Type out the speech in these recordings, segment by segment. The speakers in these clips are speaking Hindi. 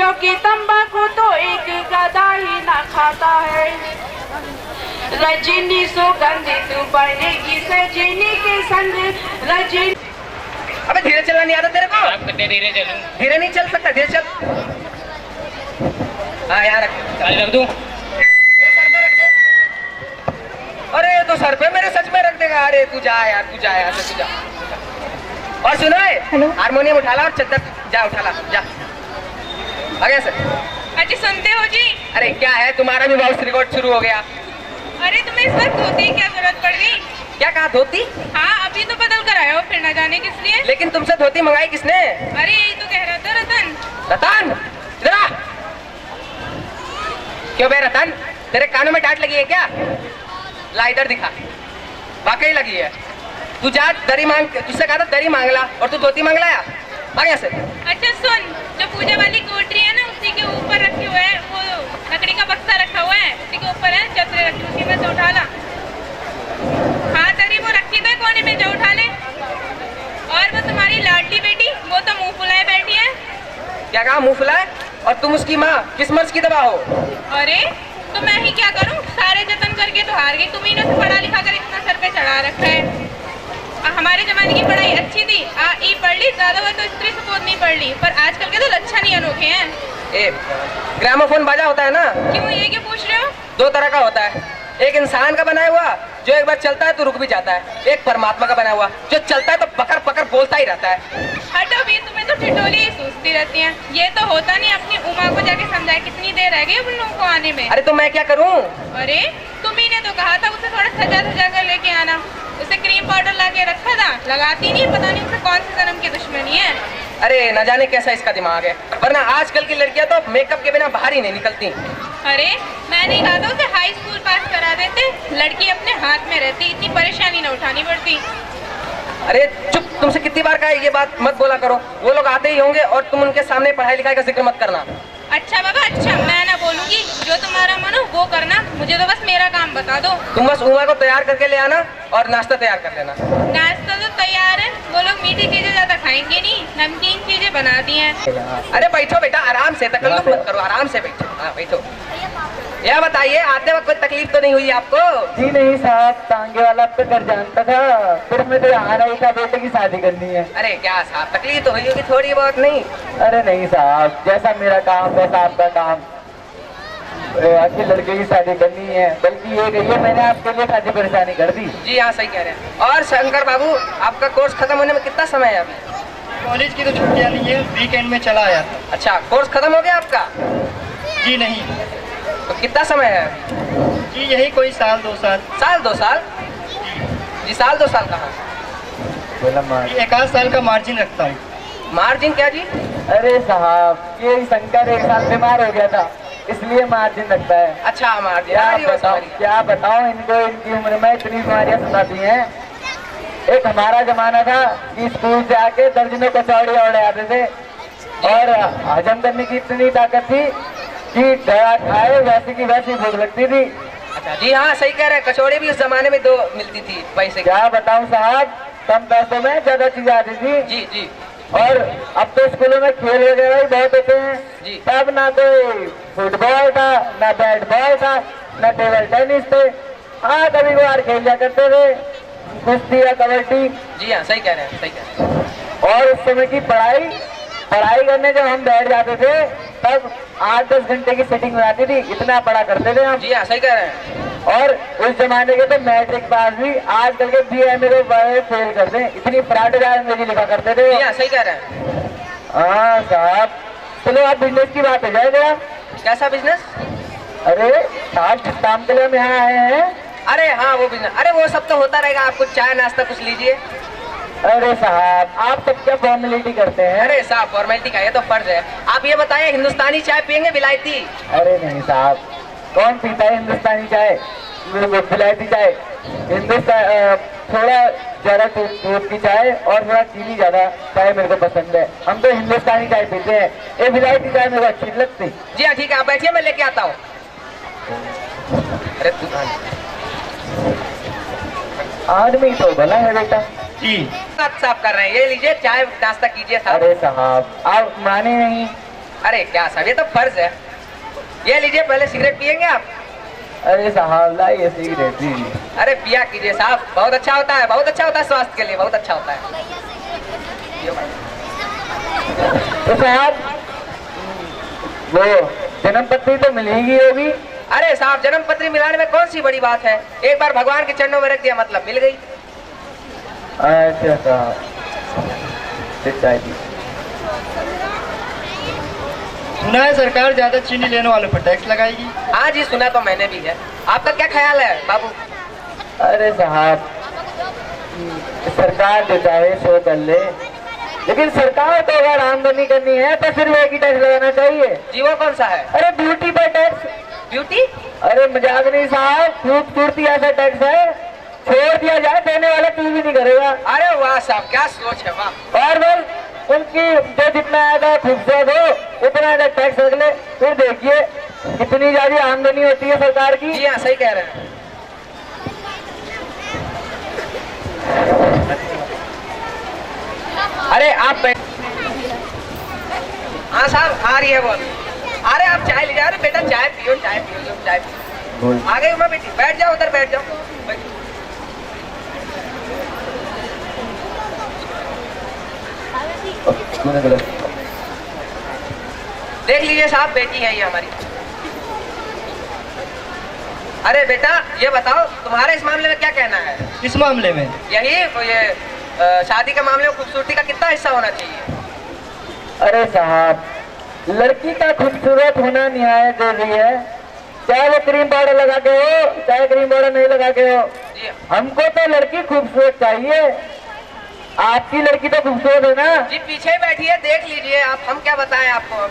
क्योंकि तंबाकू तो एक गधा ही ना खाता है। रजनी सुगंधित बनेगी सजनी के संग रजनी। अबे धीरे चलना नहीं आता तेरे को? धीरे चलूं? धीरे नहीं चल सकता, धीरे चल। हाँ यार रख दूं? अरे तो सर पे मेरे सच में रख देगा। अरे तू जा यार, तू जा यार, तू जा। और सुनो हारमोनियम उठा ला और चद्दर जा उठा ला, जा आगे सर। अच्छा सुनते हो जी? अरे क्या है, तुम्हारा भी वॉइस रिकॉर्ड शुरू हो गया। अरे तुम्हें इस वक्त धोती की क्या जरूरत पड़ गई? क्या कहा, धोती? हाँ अभी तो बदल कर आए हो, फिर न जाने किस लिए। लेकिन तुमसे धोती मंगाई किसने? अरे यही तो कह रहा था रतन। रतन इधर आ। क्यों बे रतन, तेरे कानों में डांट लगी है क्या? ला इधर दिखा, वाकई लगी है। तू जा दरी मांग, तुझसे कहा था दरी मांग ला और तू धोती मांग लाया। आ गया से। अच्छा सुन, जो पूजा वाली कोठरी है ना उसी के ऊपर रखे हुए है वो लकड़ी का बक्सा रखा हुआ है, उसी के ऊपर है चदरे रखी, उसी में से उठा ला। हाँ दरी वो रखी तो कोने में, जो उठा ले। और वो तुम्हारी लाडली बेटी वो तो मुंह फुलाए बैठी है। क्या कहा, मुंह फुलाए? और तुम उसकी माँ किस मर्ज की दवा हो? अरे तो मैं ही क्या करूं, सारे जतन करके तो हार गई। तुम्ही ने तो पढ़ा लिखा कर इतना सर पे चढ़ा रखा है। हमारे जमाने की पढ़ाई अच्छी थी, ई पढ़ ली, ज्यादा हुआ तो स्त्री सुपोध नहीं पढ़ ली, पर आजकल के तो लक्षण ही अनोखे हैं। ग्रामोफोन बाजा होता है ना? क्यों ये क्यों पूछ रहे हो? दो तरह का होता है, एक इंसान का बनाया हुआ जो एक बार चलता है तो रुक भी जाता है, एक परमात्मा का बनाया हुआ जो चलता है तो पकड़ पकड़ बोलता ही रहता है। हटो भी, तुम्हें तो ठिठोली ही सूझती रहती हैं। ये तो होता नहीं, अपनी उमा को जाके समझाए, कितनी देर रह गई उन लोगों को आने में। अरे तो मैं क्या करूं? अरे तुम्ही ने तो कहा था उसे थोड़ा सजा धजा कर लेके आना, उसे क्रीम पाउडर ला के रखा था, लगाती नहीं, पता नहीं उसे कौन सी जन्म की दुश्मनी है। अरे न जाने कैसा इसका दिमाग है, वरना आजकल की लड़कियां तो मेकअप के बिना बाहर ही नहीं निकलती। अरे मैंने कहा था उसे हाई स्कूल पास करा देते, लड़की अपने हाथ में रहती, इतनी परेशानी न उठानी पड़ती। अरे चुप, तुमसे कितनी बार कहा ये बात मत बोला करो, वो लोग आते ही होंगे और तुम उनके सामने पढ़ाई लिखाई का जिक्र मत करना। अच्छा बाबा अच्छा, मैं ना बोलूंगी, जो तुम्हारा मन हो वो करना, मुझे तो बस मेरा काम बता दो। तुम बस उमा को तैयार करके ले आना और नाश्ता तैयार कर लेना। नाश्ता तो तैयार है, वो लोग मीठी चीजें ज्यादा खाएंगे नहीं, नमकीन चीजें बना दी हैं। अरे बैठो बेटा, आराम से, तकलीफ मत करो, आराम से बैठो। हाँ बैठो। यह बताइए, आते वक्त कोई तकलीफ तो नहीं हुई आपको? जी नहीं साहब, टांगे वाला पे घर जानता था, फिर मुझे आना ही था, बेटे की शादी करनी है। अरे क्या साहब, तकलीफ तो हुई होगी थोड़ी बहुत? नहीं अरे नहीं साहब, जैसा मेरा काम वैसा आपका काम, आपके लड़के की शादी करनी है, बल्कि ये कहिए मैंने आपके लिए खासी परेशानी कर दी। जी हाँ सही कह रहे हैं। और शंकर बाबू, आपका कोर्स खत्म होने में कितना समय है अभी? कॉलेज की तो छुट्टियां नहीं है, वीकेंड में चला आया था। अच्छा, कोर्स खत्म हो गया आपका? जी नहीं। तो कितना समय है? जी यही कोई साल 2 साल। साल 2 साल? जी साल 2 साल कहाँ? जी 1 साल का मार्जिन रखता हूँ। मार्जिन क्या जी? अरे साहब, ये शंकर 1 साल बीमार हो गया था, इसलिए मार्जिन रखता है। अच्छा मार्जिन। क्या बताऊं इनको, इनकी उम्र में इतनी बीमारियां सताती हैं। एक हमारा जमाना था कि स्कूल से आके दर्जनों कचौड़ी और आते थे, और हजम करने की इतनी ताकत थी कि दया खाए वैसे की वैसी भूख लगती थी। अच्छा जी हाँ सही कह रहे हैं, कचौड़ी भी उस जमाने में 2 मिलती थी पैसे। क्या बताऊं साहब, कम पैसों में ज्यादा चीजें आती थी। जी जी। और अब तो स्कूलों में खेल वगैरह भी बहुत होते हैं जी। तब ना कोई फुटबॉल था, ना बैट बॉल था, ना टेबल टेनिस थे। हाँ कभी कभार खेल जा करते थे, कुश्ती या कबड्डी। जी हाँ सही कह रहे हैं, सही कह रहे हैं। और उस समय की पढ़ाई करने जब हम बैठ जाते थे तब 8-10 घंटे की सेटिंग हो जाती थी, इतना पढ़ा करते थे हम। जी हाँ सही कह रहे हैं। और उस जमाने के तो मैट्रिक पास भी, आजकल के BA को बड़े फेल करते हैं, इतनी फराटे अंग्रेजी लिखा करते थे। जी हाँ सही कह रहे हैं। हाँ साहब, चलो आप बिजनेस की बात हो जाए जरा। कैसा बिजनेस? अरे साहब जिस काम के लिए हम यहाँ आए हैं। अरे हाँ वो बिजनेस, अरे वो सब तो होता रहेगा, आप कुछ चाय नाश्ता कुछ लीजिए। अरे साहब आप सब क्या फॉर्मेलिटी करते हैं? अरे साहब फॉर्मेलिटी का ये तो फर्ज है। आप ये बताइए, हिंदुस्तानी चाय पियेंगे विलायती? अरे नहीं साहब, कौन पीता है हिंदुस्तानी चाय, विलायती चाय? हिंदुस्तान थोड़ा ज्यादा दूध की चाय और थोड़ा चीनी ज्यादा चाय मेरे को पसंद है। हम तो हिंदुस्तानी चाय पीते हैं, ये विलायती चाय मेरे को अच्छी नहीं लगती। जी हाँ ठीक है, आप बैठिए, मैं लेके आता हूँ। अरे तू आदमी तो भला है बेटा। जी साफ कर रहे हैं, ये लीजिए चाय नाश्ता कीजिए साहब। अरे साहब आप माने नहीं। अरे क्या साहब, ये तो फर्ज है। ये लीजिए, पहले सिगरेट पियेंगे आप? अरे साहब लाइए सिगरेट जी। अरे पिया कीजिए साहब, बहुत अच्छा होता है, बहुत अच्छा होता है, स्वास्थ्य के लिए बहुत अच्छा होता है। तो साहब वो जन्म पत्री तो मिलेगी होगी? अरे साहब, जन्म पत्री मिलाने में कौन सी बड़ी बात है, एक बार भगवान के चरणों में रख दिया मतलब मिल गई। अच्छा साहब, चाहिए। सुना है सरकार ज्यादा चीनी लेने वालों पर टैक्स लगाएगी। हाँ जी, सुना तो मैंने भी है। आपका क्या ख्याल है बाबू? अरे साहब, सरकार जो चाहे सो कर ले, लेकिन सरकार को अगर आमदनी करनी है तो सिर्फ एक ही टैक्स लगाना चाहिए। जी वो कौन सा है? अरे ब्यूटी पर टैक्स। ब्यूटी? अरे मजाक नहीं साहब, खूबसूरती ऐसा टैक्स है, छोड़ दिया जाए देने वाला कुछ भी नहीं करेगा। अरे वाह साहब, क्या सोच है, वाह। और बस उनकी जो जितना ज्यादा खूबसूरत हो उतना ज्यादा टैक्स रख ले, फिर देखिए कितनी ज्यादा आमदनी होती है सरकार की। जी हाँ, सही कह रहे हैं। अरे आप हाँ साहब, आ रही है वो। अरे आप चाय ले जाओ। अरे बेटा चाय पियो, चाय पियो, चाय पियो। आ गई उमा बेटी, बैठ जाओ, उधर बैठ जाओ। देख लीजिए साहब, बेटी है ये हमारी। अरे बेटा ये बताओ, तुम्हारे इस मामले में क्या कहना है? इस मामले में यही ये शादी के मामले में खूबसूरती का कितना हिस्सा होना चाहिए? अरे साहब, लड़की का खूबसूरत होना निहायत जरूरी है, चाहे वो क्रीम पाउडर लगा के हो चाहे क्रीम पाउडर नहीं लगा के हो। जी हमको तो लड़की खूबसूरत चाहिए। आपकी लड़की तो खूबसूरत है ना? जी, पीछे ही बैठी है, देख लीजिए आप। हम क्या बताएं आपको?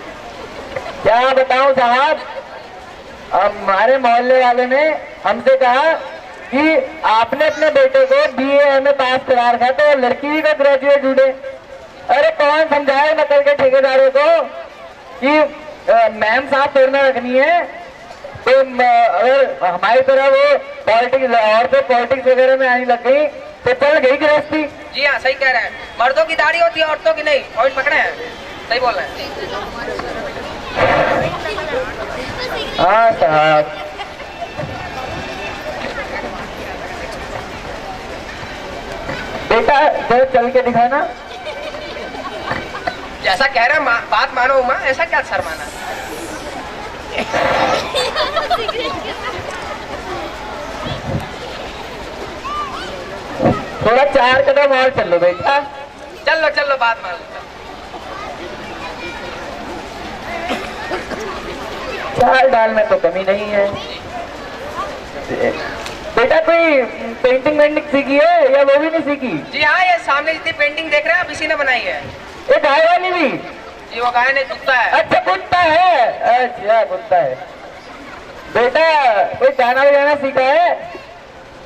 क्या बताऊं साहब, हमारे मोहल्ले वाले ने हमसे कहा कि आपने अपने बेटे को BA में पास करा रखा तो लड़की भी का ग्रेजुएट ढूंढे। अरे कौन समझाए नकल के ठेकेदारों को कि मैम साहब प्रेरणा रखनी है, तो अगर हमारी तरह वो पॉलिटिक्स और तो पॉलिटिक्स वगैरह में आने लग गई तो चल गई गृहस्थी। जी हाँ, सही कह रहे हैं। मर्दों की दाढ़ी होती है, औरतों की नहीं। पॉइंट पकड़े हैं, सही बोल रहे हैं। हाँ साहब, बेटा जरा चल के दिखाना। जैसा कह रहे हैं बात मानो उमा, ऐसा क्या शर्माना? थोड़ा 4 कदम और चलो बेटा। चलो चलो, बात मान लो। 4 डाल में तो कमी नहीं है। बेटा कोई पेंटिंग वेंटिंग सीखी है या वो भी नहीं सीखी? जी हाँ, ये सामने जितनी पेंटिंग देख रहे हैं आप, इसी ने बनाई है। ये गाय वाली भी? जी वो गाय नहीं, कुत्ता है। अच्छा कुत्ता है, अच्छा कुत्ता है। बेटा कोई गाना बजाना सीखा है?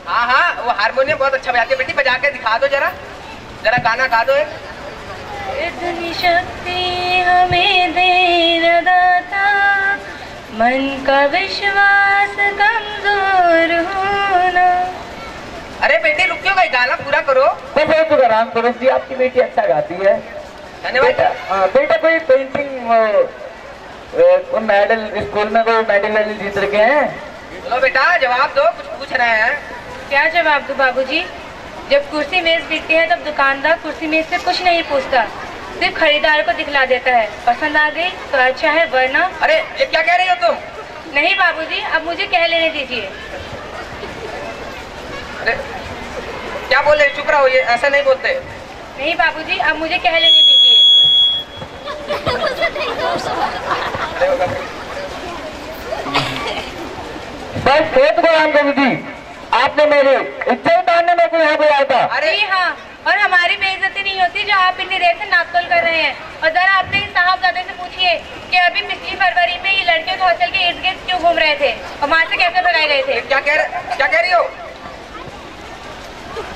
हाँ हाँ, वो हारमोनियम बहुत अच्छा बजाती है। बेटी बजा के दिखा दो जरा, जरा गाना गा दो एक। इतनी शक्ति हमें दे दाता, मन का विश्वास कमजोर होना। अरे बेटी रुक क्यों गई, गाना पूरा करो। बस हो चुका राम करो जी, आपकी बेटी अच्छा गाती है। धन्यवाद। बेटा कोई पेंटिंग मेडल स्कूल में कोई मेडल वेडल जीत रखे हैं? बोलो बेटा, जवाब दो, कुछ पूछ रहे हैं। क्या जवाब दूं बाबूजी? जब कुर्सी मेज बिकती है तब दुकानदार कुर्सी मेज से कुछ नहीं पूछता, सिर्फ खरीदार को दिखला देता है। पसंद आ गई तो अच्छा है, वरना। अरे ये क्या कह रही हो तुम? नहीं बाबूजी, अब मुझे कह लेने दीजिए। अरे क्या बोल रहे, चुप रहो, ये ऐसा नहीं बोलते। नहीं बाबूजी, अब मुझे कह लेने दीजिए। बस खेत को राम करो जी, आपने मेरी इज्जत उतारने में को यहाँ बुलाया था। अरे जी हाँ, और हमारी बेइज्जती नहीं होती जो आप इतनी देर से नापतोल कर रहे हैं। और जरा अपने ही साहबजादे से पूछिए कि अभी पिछली फरवरी में ये लड़कियों के हॉस्टल के इर्द गिर्द क्यों घूम रहे थे और वहाँ से कैसे भगाए गए थे। क्या कह रही हो?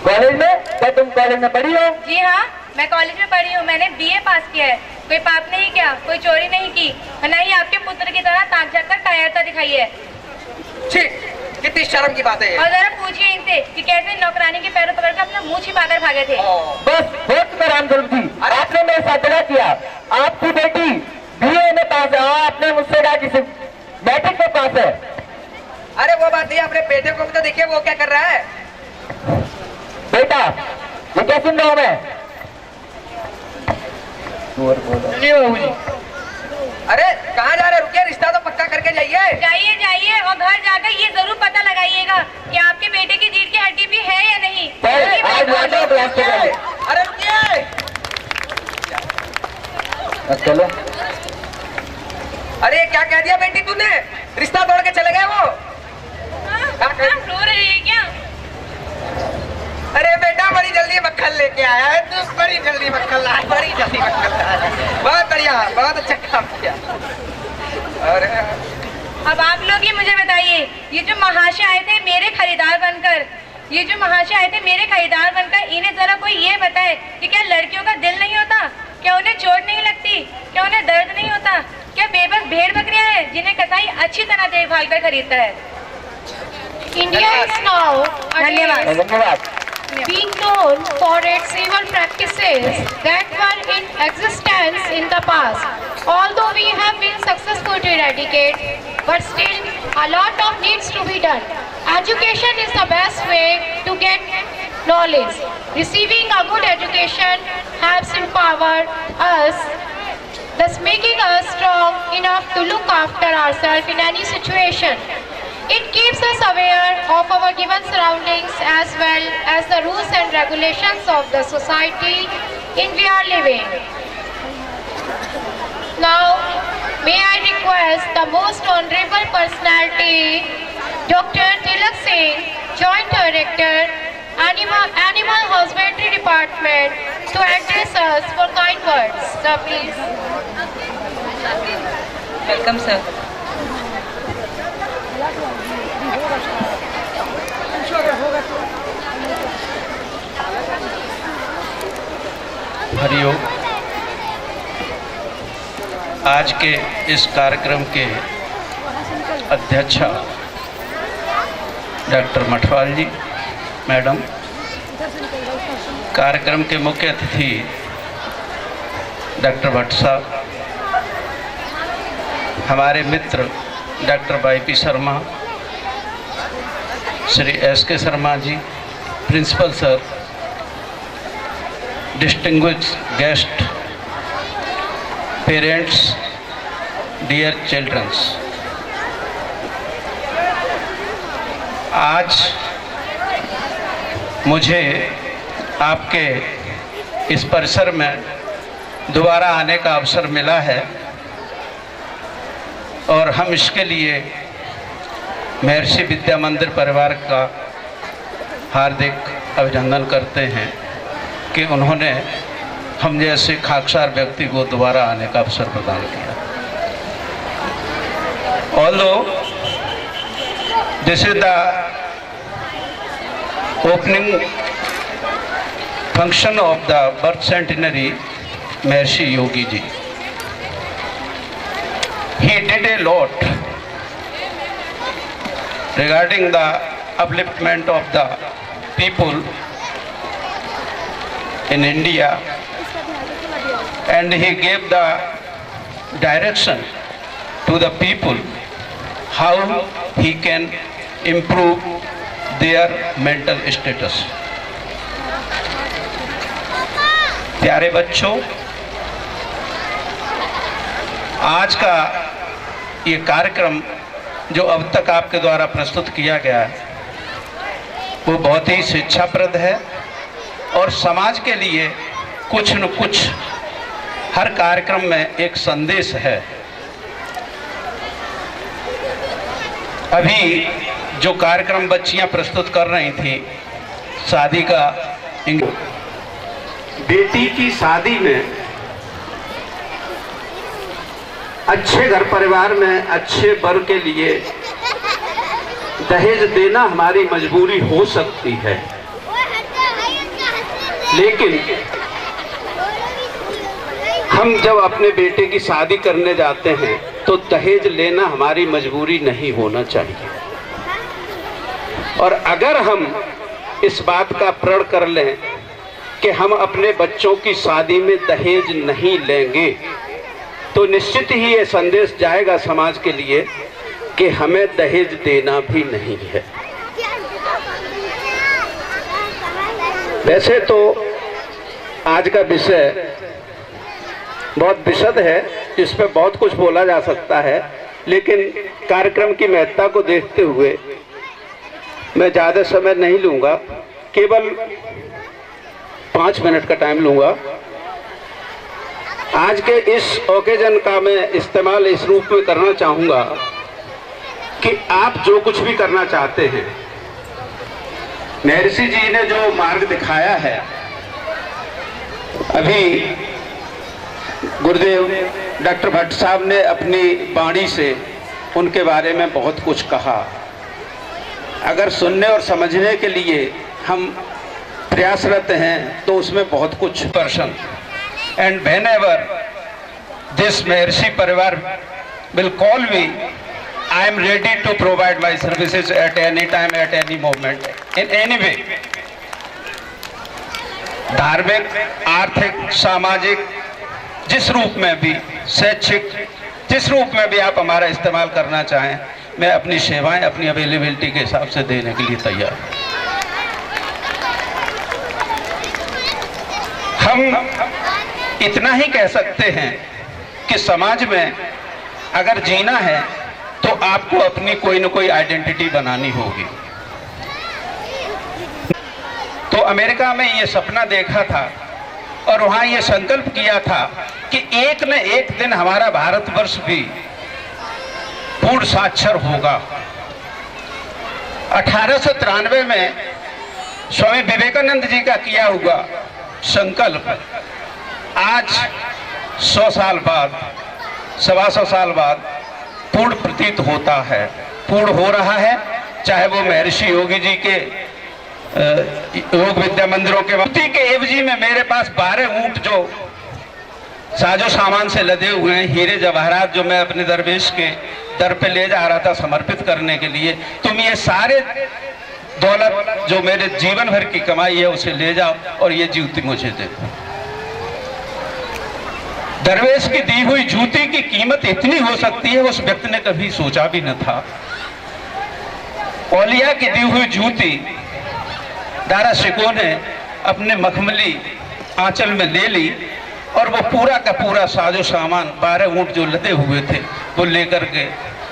कॉलेज में? क्या तुम कॉलेज में पढ़ी हो? जी हाँ, मैं कॉलेज में पढ़ी हूँ, मैंने BA पास किया है। कोई पाप नहीं किया, कोई चोरी नहीं की, और न ही आपके पुत्र की तरह ताक झाँक कर कायरता दिखाई है। ठीक, कितनी शर्म की बात है ये। और जरा पूछिए इनसे कि कैसे नौकरानी के पैरों पकड़ कर अपना मुंह छिपाकर भागे थे। बस बहुत राम करो जी, आपने मेरे साथ धोखा किया। आपकी बेटी BA सीए में पास है और आपने मुझसे कहा किसी मैट्रिक में पास है। अरे वो बात नहीं, अपने बेटे को भी तो देखिए वो क्या कर रहा है। बेटा ये क्या सुन रहा हूँ मैं? चलिए बाबू जी। अरे कहाँ जा रहे, रुकिए, रिश्ता तो पक्का करके जाइए। जाइए जाइए और घर जाकर ये जरूर पता लगाइएगा कि आपके बेटे की रीढ़ की हड्डी भी है या नहीं। आज वाटर प्लास्टिक है। अरे रुकिए, चलो। अरे क्या कह दिया बेटी तूने, रिश्ता तोड़ के चले गए वो। रो रही है क्या? अरे बेटा बड़ी जल्दी मक्खन लेके आया है तू, बड़ी जल्दी मक्खन लाया, बड़ी जल्दी मक्खन लाया। बहुत बढ़िया, बहुत अच्छा काम किया। अरे अब आप लोग ये मुझे बताइए, ये जो महाशय आए थे मेरे खरीदार बनकर, ये जो महाशय आए थे मेरे खरीदार बनकर, इन्हें जरा कोई ये बताए कि क्या लड़कियों का दिल नहीं होता? क्या उन्हें चोट नहीं लगती? क्या उन्हें दर्द नहीं होता? क्या बेबस भेड़ बकरियां हैं जिन्हें कसाई अच्छी तरह देखभाल कर खरीदता है? India is now धन्यवाद। धन्यवाद। being known for its evil practices that were in existence in the past. Although we have been successful to eradicate, but still a lot of needs to be done. Education is the best way to get knowledge. Receiving a good education helps empower us, thus making us strong enough to look after ourselves in any situation. It keeps us aware of our given surroundings as well as the rules and regulations of the society in we are living. Now, may I request the most honorable personality, Dr. Tilak Singh, Joint Director, Animal Husbandry Department, to address us for kind words. Sir, please. Welcome sir. Hariom. आज के इस कार्यक्रम के अध्यक्षा डॉक्टर मठवाल जी मैडम, कार्यक्रम के मुख्य अतिथि डॉक्टर भट्ट साहब, हमारे मित्र doctor YP. Sharma, Shri SK. Sharma ji, principal sir, distinguished guest, parents, dear childrens, आज मुझे आपके इस परिसर में दोबारा आने का अवसर मिला है और हम इसके लिए महर्षि विद्या मंदिर परिवार का हार्दिक अभिनंदन करते हैं कि उन्होंने हम जैसे खाकसार व्यक्ति को दोबारा आने का अवसर प्रदान किया। Although this is the opening function of the birth centenary Maharishi Yogi ji, he did a lot regarding the upliftment of the people in India, and he gave the direction to the people how he can improve their mental status. प्यारे बच्चों, आज का ये कार्यक्रम जो अब तक आपके द्वारा प्रस्तुत किया गया है वो बहुत ही शिक्षाप्रद है और समाज के लिए कुछ न कुछ हर कार्यक्रम में एक संदेश है। अभी जो कार्यक्रम बच्चियां प्रस्तुत कर रही थी शादी का, बेटी की शादी में अच्छे घर परिवार में अच्छे वर के लिए दहेज देना हमारी मजबूरी हो सकती है, लेकिन हम जब अपने बेटे की शादी करने जाते हैं तो दहेज लेना हमारी मजबूरी नहीं होना चाहिए। और अगर हम इस बात का प्रण कर लें कि हम अपने बच्चों की शादी में दहेज नहीं लेंगे तो निश्चित ही ये संदेश जाएगा समाज के लिए कि हमें दहेज देना भी नहीं है। वैसे तो आज का विषय बहुत विशद है, इस पर बहुत कुछ बोला जा सकता है, लेकिन कार्यक्रम की महत्ता को देखते हुए मैं ज़्यादा समय नहीं लूँगा, केवल 5 मिनट का टाइम लूँगा। आज के इस ओकेजन का मैं इस्तेमाल इस रूप में करना चाहूँगा कि आप जो कुछ भी करना चाहते हैं, महर्षि जी ने जो मार्ग दिखाया है, अभी गुरुदेव डॉक्टर भट्ट साहब ने अपनी वाणी से उनके बारे में बहुत कुछ कहा। अगर सुनने और समझने के लिए हम प्रयासरत हैं तो उसमें बहुत कुछ पर्सन एंड whenever this महर्षि परिवार will call me, I am ready to provide my services at any time, at any moment, in any way. धार्मिक, आर्थिक, सामाजिक, जिस रूप में भी, शैक्षिक, जिस रूप में भी आप हमारा इस्तेमाल करना चाहें, मैं अपनी सेवाएं अपनी अवेलेबिलिटी के हिसाब से देने के लिए तैयार हूं। हम इतना ही कह सकते हैं कि समाज में अगर जीना है तो आपको अपनी कोई न कोई आइडेंटिटी बनानी होगी। तो अमेरिका में ये सपना देखा था और वहाँ ये संकल्प किया था कि एक न एक दिन हमारा भारतवर्ष भी पूर्ण साक्षर होगा। 1893 में स्वामी विवेकानंद जी का किया हुआ संकल्प आज 100 साल बाद, 125 साल बाद पूर्ण प्रतीत होता है, पूर्ण हो रहा है। चाहे वो महर्षि योगी जी के योग विद्या मंदिरों के मुक्ति के एवजी में मेरे पास 12 ऊंट जो साजो सामान से लदे हुए हैं, हीरे जवाहरात, जो मैं अपने दरवेश के दर पे ले जा रहा था समर्पित करने के लिए, तुम ये सारे दौलत जो मेरे जीवन भर की कमाई है उसे ले जाओ और ये जूती मुझे दे दो। दरवेश की दी हुई जूती की कीमत इतनी हो सकती है उस व्यक्ति ने कभी सोचा भी न था। औलिया की दी हुई जूती दारा शिकोह ने अपने मखमली आंचल में ले ली और वो पूरा का पूरा साजो सामान 12 ऊंट जो लदे हुए थे वो लेकर के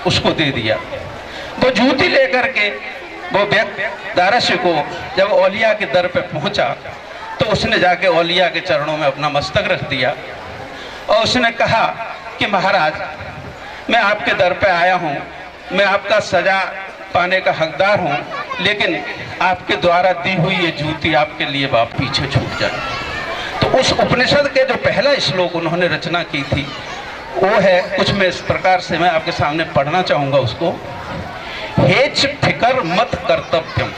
उसको दे दिया। वो जूती लेकर के वो व्यक्ति दारा शिकोह जब औलिया के दर पे पहुंचा तो उसने जाके औलिया के चरणों में अपना मस्तक रख दिया और उसने कहा कि महाराज, मैं आपके दर पे आया हूँ, मैं आपका सजा पाने का हकदार हूँ, लेकिन आपके द्वारा दी हुई ये जूती आपके लिए बाप पीछे छूट जाए। तो उस उपनिषद के जो पहला श्लोक उन्होंने रचना की थी वो है कुछ में इस प्रकार से, मैं आपके सामने पढ़ना चाहूँगा उसको। हेच फिकर मत कर्तव्यम,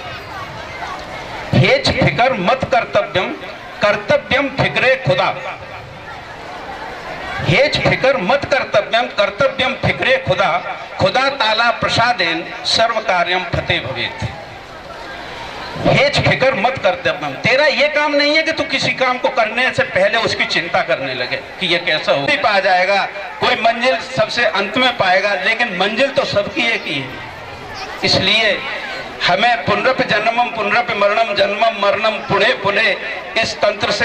हेच फिकर मत कर्तव्यम, कर्तव्यम फिक्रे खुदा। हेच फिकर मत कर्तव्यम, कर्तव्यम फिक्रे खुदा, खुदा ताला प्रसादेन सर्व कार्यम फतेह भवेत। हेच फिकर मत कर्तव्यम, तेरा ये काम नहीं है कि तू किसी काम को करने से पहले उसकी चिंता करने लगे कि ये कैसा हो पा जाएगा। कोई मंजिल सबसे अंत में पाएगा, लेकिन मंजिल तो सबकी एक ही है। इसलिए हमें पुनरपि जन्मम पुनरपि मरणम जन्मम मरणम पुणे पुणे इस तंत्र से